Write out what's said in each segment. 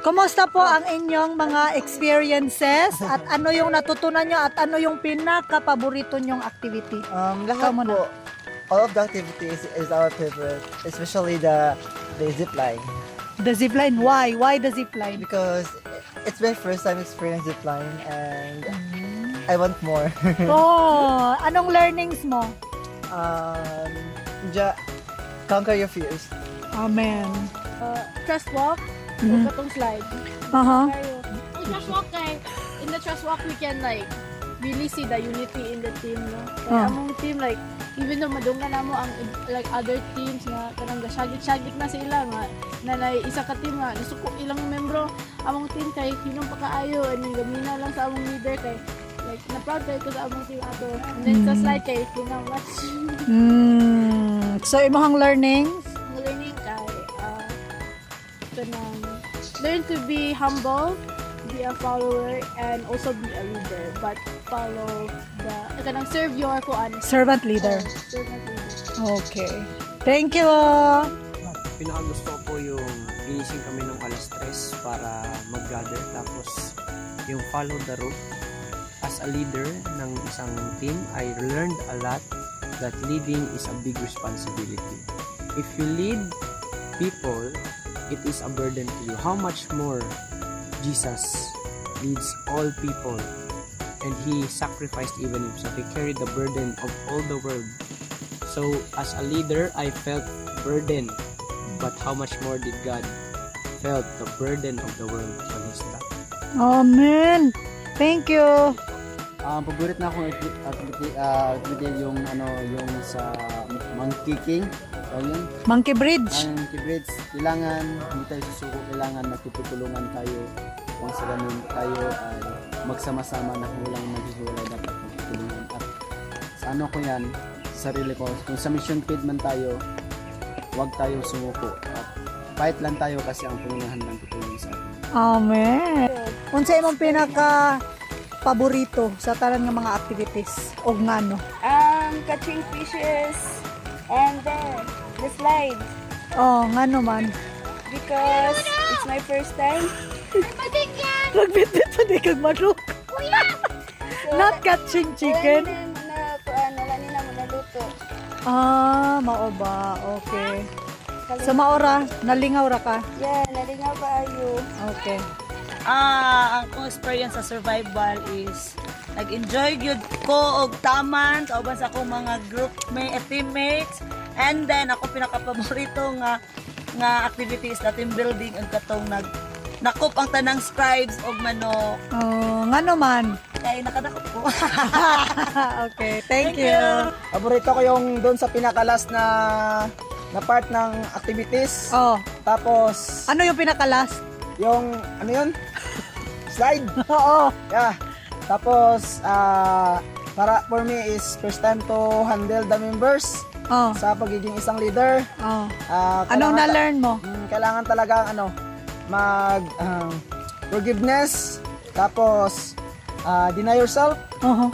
Kumusta po ang inyong mga experiences at ano yung natutunan nyo at ano yung pinaka-paborito nyong activity? Lahat Ikaw muna. po, all of the activities is our favorite, especially the zip line. The zipline, why? Why the zipline? Because it's my first time experience zip line and I want more. Oh, anong learnings mo? um, conquer your fears. Amen. Trust walk, Mhm. katong slide. Aha. Ang trust walk in the trust walk we can like really see the unity in the team, no? Kaya among team like even though madunggan namo ang like other teams nga kanang gasagit-sagit na sila nga nanay isa ka team nga nasuko ilang membro among team kay hinong pakaayo and gamina lang sa among leader kay like na proud kay ko sa among team ato. And then sa slide kay match. So, imong learnings? Ang learning kay kanang learn to be humble, be a follower, and also be a leader. But follow the kanang serve your kuan. Servant leader. Servant leader. Okay. Thank you. Pinakagusto ko yung ginising kami ng alas 3 para mag-gather tapos yung follow the rope. As a leader ng isang team, I learned a lot that leading is a big responsibility. If you lead people, it is a burden to you. How much more Jesus leads all people and He sacrificed even Himself. He carried the burden of all the world. So as a leader, I felt burden. But how much more did God felt the burden of the world on His back? Amen. Thank you. Paborito na akong activity yung yung sa monkey king. So yun, Monkey Bridge. ang monkey bridge, kailangan hindi tayo susuko, kailangan magtutulungan tayo. Kung sa ganun tayo ay magsama-sama na walang maghihiwalay, dapat magtutulungan. At sa ano ko yan, sarili ko, kung sa mission field man tayo, huwag tayo sumuko. At fight lang tayo kasi ang Panginoon lang tutulong sa atin. Amen. Unsa imong pinaka paborito sa tanan nga mga activities o ngano? Catching fishes and then the slides Oh, ngano man. because it's my first time. Nagbitbit pa di kag manok. Not catching chicken. Nalani na mo naluto. Mao ba? Okay. Sa maora, nalingaw ra ka. Yeah, nalingaw pa ayo. Okay. Ang akong experience sa survival is nag-enjoy gyud ko og taman sa uban sa akong mga teammates, and then ako pinaka-paborito nga activity is na team building and katong nakop ang tanang scribes og manok Oh, ngano man. kay nakadakop ko. Okay, thank you. Paborito ko yung doon sa pinakalas na part ng activities. Oh, Tapos, ano yung pinaka-last? yung, ano yun? Slide. Oo. Yeah. Tapos, para for me is first time to handle the members Oh. sa pagiging isang leader. Oh. Kailangan Anong na-learn mo? kailangan talaga mag forgiveness, tapos deny yourself. Oh.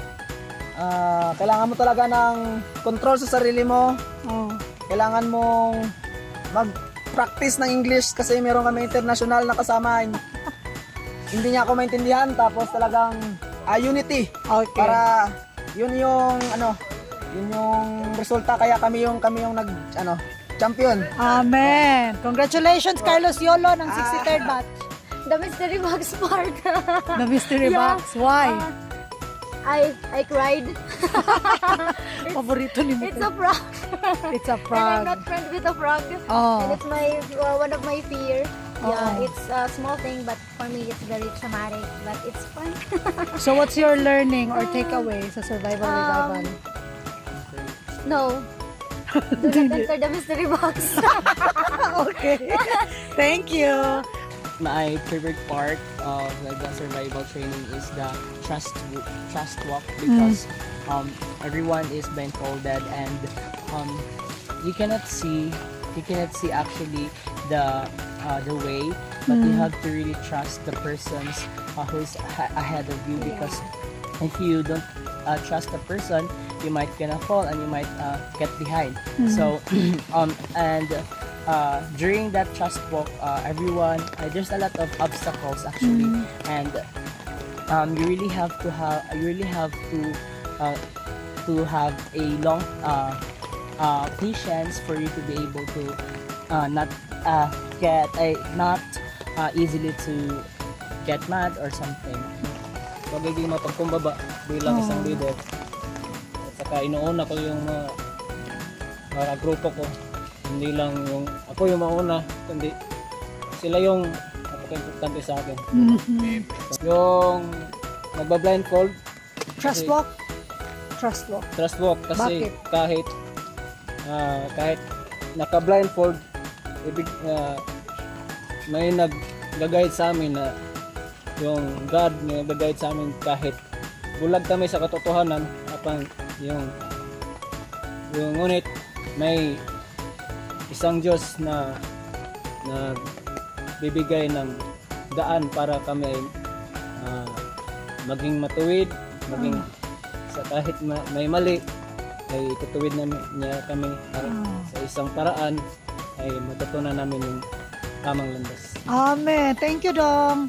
Kailangan mo talaga ng control sa sarili mo. Oh. Kailangan mong mag-practice ng English kasi meron kami international na kasama. Hindi niya ako maintindihan, tapos talagang unity. Okay. Para yun yung yun yung resulta, kaya kami yung champion. Amen. Congratulations, Carlos Yolo ng 63rd batch. The mystery box part. The mystery Yeah. box. Why? I cried. Paborito ni mo. It's a frog. It's a And I'm frog. not friend with a frog. Oh. And it's my one of my fear. Oo. Yeah, it's a small thing, but for me it's very traumatic. But it's fun. So what's your learning or takeaway sa survival revival? No. Do not enter the mystery box. Okay. Thank you. My favorite part of the survival training is the trust walk because everyone is blindfolded and you cannot see actually the way, but you have to really trust the persons who's ahead of you, because if you don't trust the person, you might gonna fall and you might get behind. So and during that trust walk, everyone, there's a lot of obstacles actually, and you really have to have a long patience for you to be able to not easily to get mad or something. Pagiging mapagkumbaba bilang isang leader. At saka inuuna ko yung mga grupo ko. Hindi lang yung ako yung mauna, kundi sila yung napaka-importante sa akin. Yung magba-blindfold, Trust walk? Trust walk. trust walk kasi Bakit? kahit naka-blindfold, may nag-guide sa amin na yung God na nag-guide sa amin kahit bulag kami sa katotohanan apang yung ngunit may isang Diyos na bibigay ng daan para kami ay maging matuwid, maging sa kahit may mali ay tutuwid niya kami para sa isang paraan ay matutunan namin yung tamang landas. Amen. Thank you, Dong.